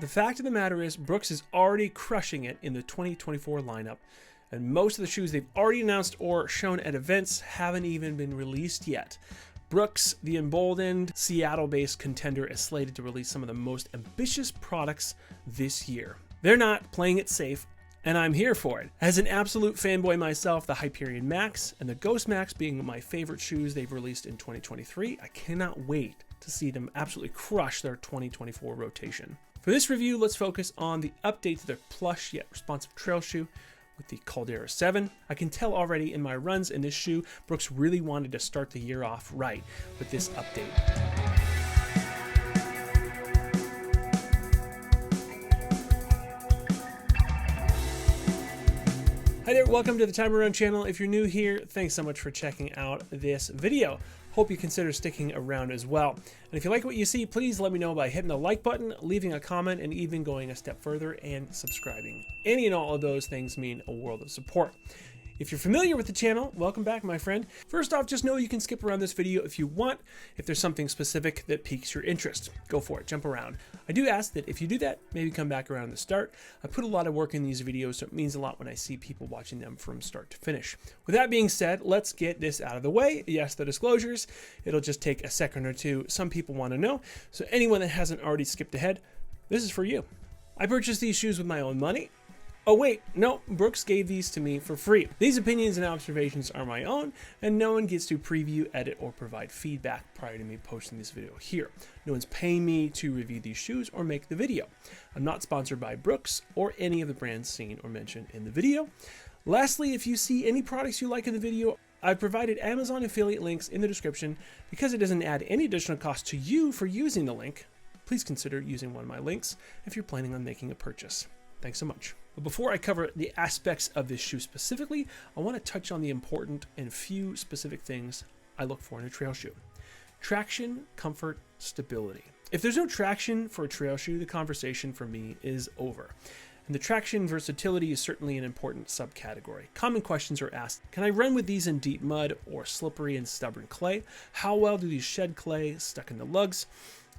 The fact of the matter is, Brooks is already crushing it in the 2024 lineup, and most of the shoes they've already announced or shown at events haven't even been released yet. Brooks, the emboldened, Seattle-based contender, is slated to release some of the most ambitious products this year. They're not playing it safe, and I'm here for it. As an absolute fanboy myself, the Hyperion Max and the Ghost Max being my favorite shoes they've released in 2023, I cannot wait to see them absolutely crush their 2024 rotation. For this review, let's focus on the update to their plush yet responsive trail shoe with the Caldera 7. I can tell already in my runs in this shoe, Brooks really wanted to start the year off right with this update. Hi there, welcome to the Time Around channel. If you're new here, thanks so much for checking out this video. Hope you consider sticking around as well. And if you like what you see, please let me know by hitting the like button, leaving a comment, and even going a step further and subscribing. Any and all of those things mean a world of support. If you're familiar with the channel, welcome back, my friend. First off, just know you can skip around this video if you want. If there's something specific that piques your interest, go for it, jump around. I do ask that if you do that, maybe come back around the start. I put a lot of work in these videos, so it means a lot when I see people watching them from start to finish. With that being said, let's get this out of the way. Yes, the disclosures. It'll just take a second or two. Some people want to know. So anyone that hasn't already skipped ahead, this is for you. I purchased these shoes with my own money. Oh wait, no, Brooks gave these to me for free. These opinions and observations are my own, and no one gets to preview, edit, or provide feedback prior to me posting this video here. No one's paying me to review these shoes or make the video. I'm not sponsored by Brooks or any of the brands seen or mentioned in the video. Lastly, if you see any products you like in the video, I've provided Amazon affiliate links in the description. Because it doesn't add any additional cost to you for using the link, please consider using one of my links if you're planning on making a purchase. Thanks so much. But before I cover the aspects of this shoe specifically, I want to touch on the important and few specific things I look for in a trail shoe. Traction, comfort, stability. If there's no traction for a trail shoe, the conversation for me is over. And the traction versatility is certainly an important subcategory. Common questions are asked: can I run with these in deep mud or slippery and stubborn clay? How well do these shed clay stuck in the lugs?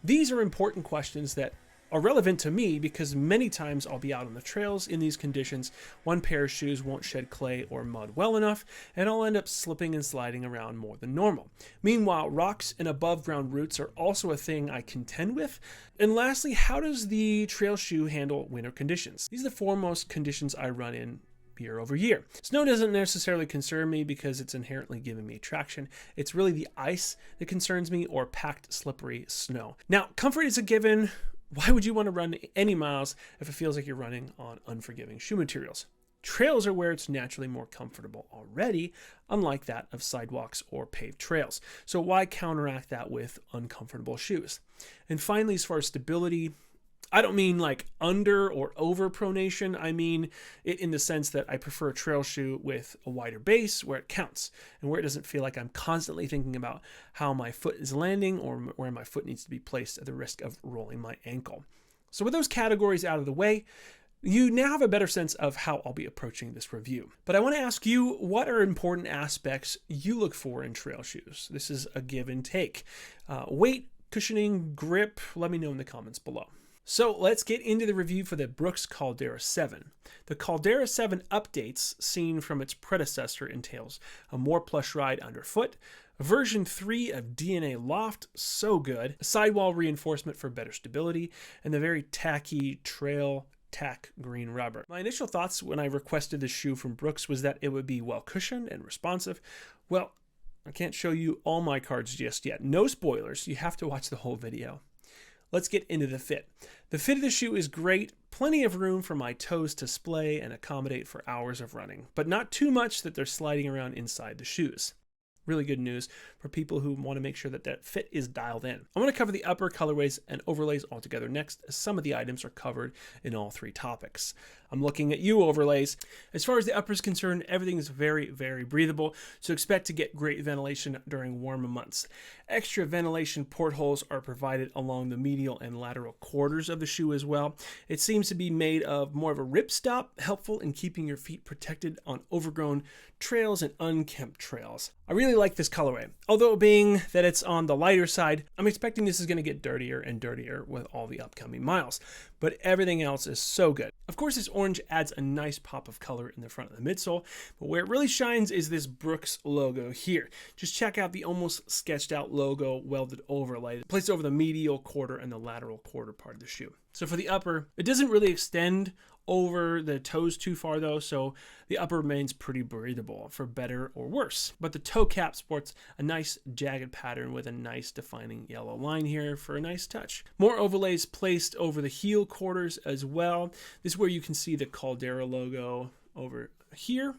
These are important questions that are relevant to me because many times I'll be out on the trails in these conditions. One pair of shoes won't shed clay or mud well enough, and I'll end up slipping and sliding around more than normal. Meanwhile, rocks and above ground roots are also a thing I contend with. And lastly, how does the trail shoe handle winter conditions? These are the foremost conditions I run in year over year. Snow doesn't necessarily concern me because it's inherently giving me traction. It's really the ice that concerns me, or packed slippery snow. Now, comfort is a given. Why would you want to run any miles if it feels like you're running on unforgiving shoe materials? Trails are where it's naturally more comfortable already, unlike that of sidewalks or paved trails. So why counteract that with uncomfortable shoes? And finally, as far as stability, I don't mean like under or over pronation. I mean it in the sense that I prefer a trail shoe with a wider base where it counts and where it doesn't feel like I'm constantly thinking about how my foot is landing or where my foot needs to be placed at the risk of rolling my ankle. So with those categories out of the way, you now have a better sense of how I'll be approaching this review. But I want to ask you, what are important aspects you look for in trail shoes? This is a give and take. Weight, cushioning, grip, let me know in the comments below. So let's get into the review for the Brooks Caldera 7. The Caldera 7 updates seen from its predecessor entails a more plush ride underfoot, version 3 of DNA Loft, so good, a sidewall reinforcement for better stability, and the very tacky trail tack green rubber. My initial thoughts when I requested this shoe from Brooks was that it would be well cushioned and responsive. Well, I can't show you all my cards just yet. No spoilers, you have to watch the whole video. Let's get into the fit. The fit of the shoe is great, plenty of room for my toes to splay and accommodate for hours of running, but not too much that they're sliding around inside the shoes. Really good news for people who want to make sure that that fit is dialed in. I'm going to cover the upper colorways and overlays altogether next, as some of the items are covered in all three topics. I'm looking at you, overlays. As far as the upper is concerned, everything is very, very breathable, so expect to get great ventilation during warmer months. Extra ventilation portholes are provided along the medial and lateral quarters of the shoe as well. It seems to be made of more of a ripstop, helpful in keeping your feet protected on overgrown trails and unkempt trails. I really like this colorway. Although being that it's on the lighter side, I'm expecting this is going to get dirtier and dirtier with all the upcoming miles. But everything else is so good. Of course, this orange adds a nice pop of color in the front of the midsole, but where it really shines is this Brooks logo here. Just check out the almost sketched out logo welded overlay placed over the medial quarter and the lateral quarter part of the shoe. So for the upper, it doesn't really extend over the toes too far though, so the upper remains pretty breathable for better or worse. But the toe cap sports a nice jagged pattern with a nice defining yellow line here for a nice touch. More overlays placed over the heel quarters as well. This is where you can see the Caldera logo over here,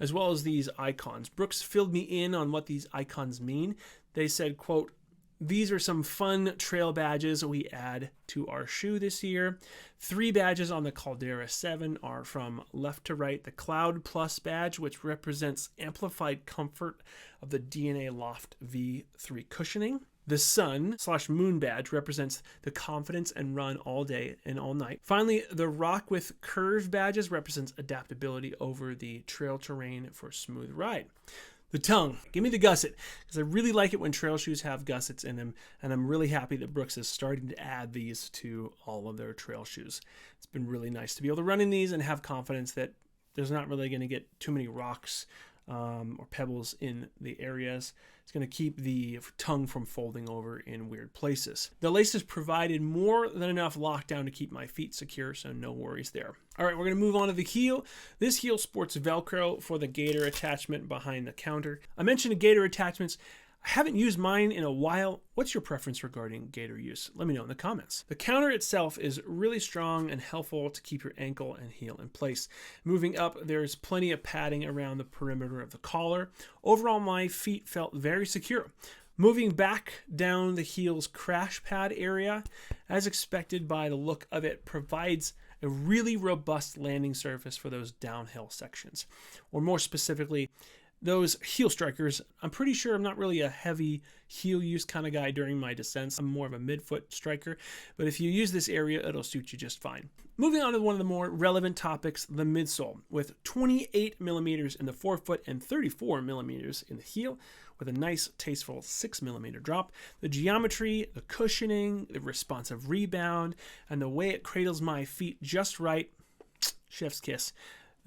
as well as these icons. Brooks filled me in on what these icons mean. They said, quote, "These are some fun trail badges we add to our shoe this year. 3 badges on the Caldera 7 are from left to right. The Cloud Plus badge, which represents amplified comfort of the DNA Loft V3 cushioning. The Sun/Moon badge represents the confidence and run all day and all night. Finally, the Rock with Curve badges represents adaptability over the trail terrain for a smooth ride." The tongue, give me the gusset, because I really like it when trail shoes have gussets in them, and I'm really happy that Brooks is starting to add these to all of their trail shoes. It's been really nice to be able to run in these and have confidence that there's not really going to get too many rocks or pebbles in the areas. It's going to keep the tongue from folding over in weird places. The laces provided more than enough lockdown to keep my feet secure, so no worries there. All right, we're going to move on to the heel. This heel sports Velcro for the gaiter attachment behind the counter. I mentioned gaiter attachments. I haven't used mine in a while. What's your preference regarding gaiter use? Let me know in the comments. The counter itself is really strong and helpful to keep your ankle and heel in place. Moving up, there's plenty of padding around the perimeter of the collar. Overall, my feet felt very secure. Moving back down the heel's crash pad area, as expected by the look of it, provides a really robust landing surface for those downhill sections. Or more specifically, those heel strikers. I'm pretty sure I'm not really a heavy heel use kind of guy during my descents. I'm more of a midfoot striker, but if you use this area, it'll suit you just fine. Moving on to one of the more relevant topics, the midsole, with 28 millimeters in the forefoot and 34 millimeters in the heel, with a nice, tasteful 6 millimeter drop. The geometry, the cushioning, the responsive rebound, and the way it cradles my feet just right, chef's kiss.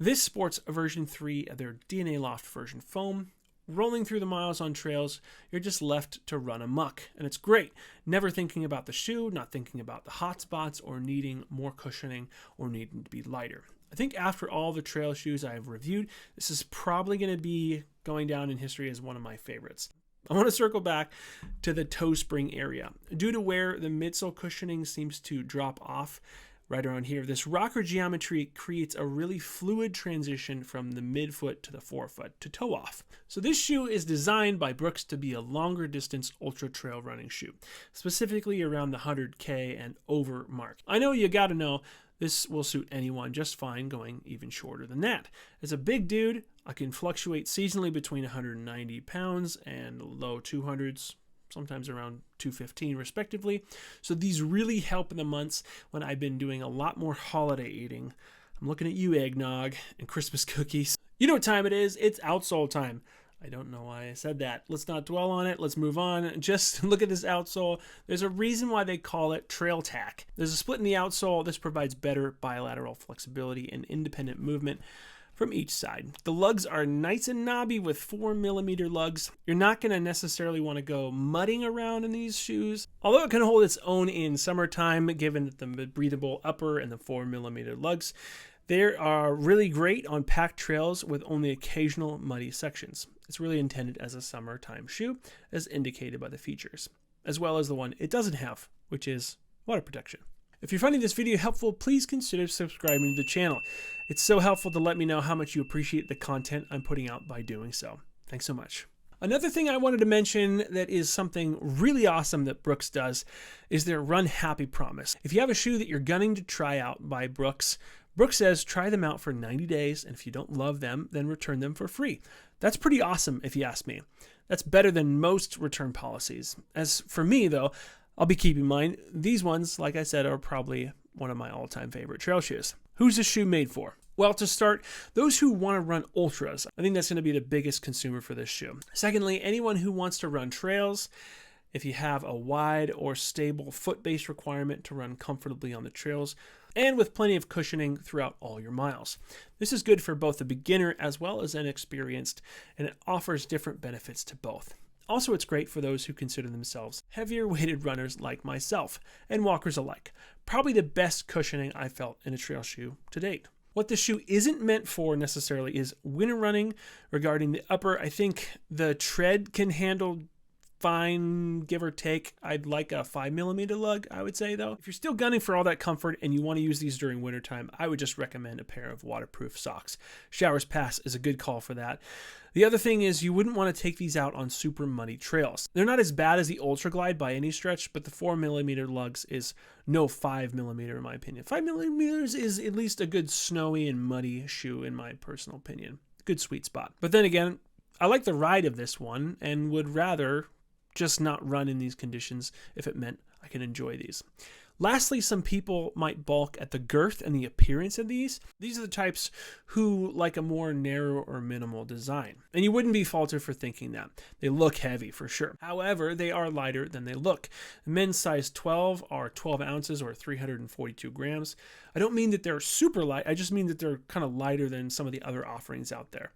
This sports a version 3 of their DNA Loft version foam. Rolling through the miles on trails, you're just left to run amok, and it's great. Never thinking about the shoe, not thinking about the hot spots, or needing more cushioning, or needing to be lighter. I think after all the trail shoes I have reviewed, this is probably going to be going down in history as one of my favorites. I want to circle back to the toe spring area. Due to where the midsole cushioning seems to drop off, right around here, this rocker geometry creates a really fluid transition from the midfoot to the forefoot to toe off. So this shoe is designed by Brooks to be a longer distance ultra trail running shoe, specifically around the 100K and over mark. I know you gotta know this will suit anyone just fine going even shorter than that. As a big dude, I can fluctuate seasonally between 190 pounds and low 200s, sometimes around 215 respectively. So these really help in the months when I've been doing a lot more holiday eating. I'm looking at you, eggnog and Christmas cookies. You know what time it is? It's outsole time. I don't know why I said that. Let's not dwell on it. Let's move on. Just look at this outsole. There's a reason why they call it trail tack. There's a split in the outsole. This provides better bilateral flexibility and independent movement from each side. The lugs are nice and knobby with 4 millimeter lugs. You're not going to necessarily want to go mudding around in these shoes, although it can hold its own in summertime given the breathable upper and the 4 millimeter lugs. They are really great on packed trails with only occasional muddy sections. It's really intended as a summertime shoe, as indicated by the features, as well as the one it doesn't have, which is water protection. If you're finding this video helpful, please consider subscribing to the channel. It's so helpful to let me know how much you appreciate the content I'm putting out by doing so. Thanks so much. Another thing I wanted to mention that is something really awesome that Brooks does is their Run Happy promise. If you have a shoe that you're gunning to try out by Brooks, Brooks says try them out for 90 days, and if you don't love them, then return them for free. That's pretty awesome if you ask me. That's better than most return policies. As for me though, I'll be keeping in mind, these ones, like I said, are probably one of my all-time favorite trail shoes. Who's this shoe made for? Well, to start, those who want to run ultras, I think that's going to be the biggest consumer for this shoe. Secondly, anyone who wants to run trails, if you have a wide or stable foot-based requirement to run comfortably on the trails, and with plenty of cushioning throughout all your miles. This is good for both the beginner as well as an experienced, and it offers different benefits to both. Also, it's great for those who consider themselves heavier weighted runners like myself, and walkers alike. Probably the best cushioning I've felt in a trail shoe to date. What the shoe isn't meant for necessarily is winter running. Regarding the upper, I think the tread can handle fine, give or take. I'd like a 5mm lug, I would say, though. If you're still gunning for all that comfort and you want to use these during wintertime, I would just recommend a pair of waterproof socks. Showers Pass is a good call for that. The other thing is you wouldn't want to take these out on super muddy trails. They're not as bad as the Ultra Glide by any stretch, but the 4mm lugs is no 5mm in my opinion. 5mm is at least a good snowy and muddy shoe in my personal opinion. Good sweet spot. But then again, I like the ride of this one and would rather just not run in these conditions if it meant I can enjoy these. Lastly, some people might balk at the girth and the appearance of these. These are the types who like a more narrow or minimal design. And you wouldn't be faulted for thinking that. They look heavy for sure. However, they are lighter than they look. Men's size 12 are 12 ounces or 342 grams. I don't mean that they're super light. I just mean that they're kind of lighter than some of the other offerings out there.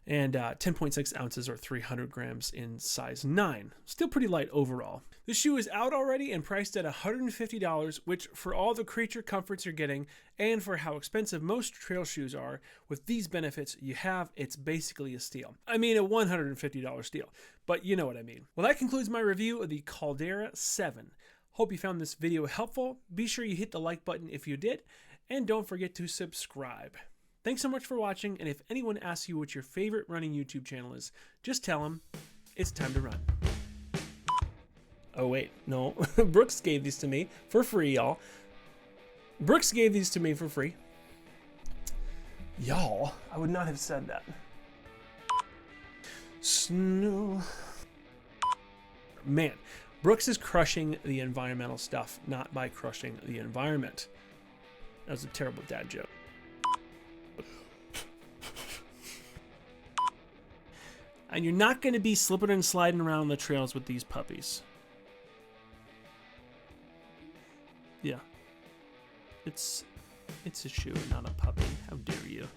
And 10.6 ounces or 300 grams in size 9. Still pretty light overall. The shoe is out already and priced at $150, which for all the creature comforts you're getting and for how expensive most trail shoes are, with these benefits you have, it's basically a steal. I mean a $150 steal, but you know what I mean. Well, that concludes my review of the Caldera 7. Hope you found this video helpful. Be sure you hit the like button if you did, and don't forget to subscribe. Thanks so much for watching, and if anyone asks you what your favorite running YouTube channel is, just tell them it's time to run. Oh wait, no. Brooks gave these to me for free, y'all. Brooks gave these to me for free. Y'all, I would not have said that. Snow. Man, Brooks is crushing the environmental stuff, not by crushing the environment. That was a terrible dad joke. And you're not going to be slipping and sliding around the trails with these puppies. Yeah. It's a shoe, not a puppy. How dare you?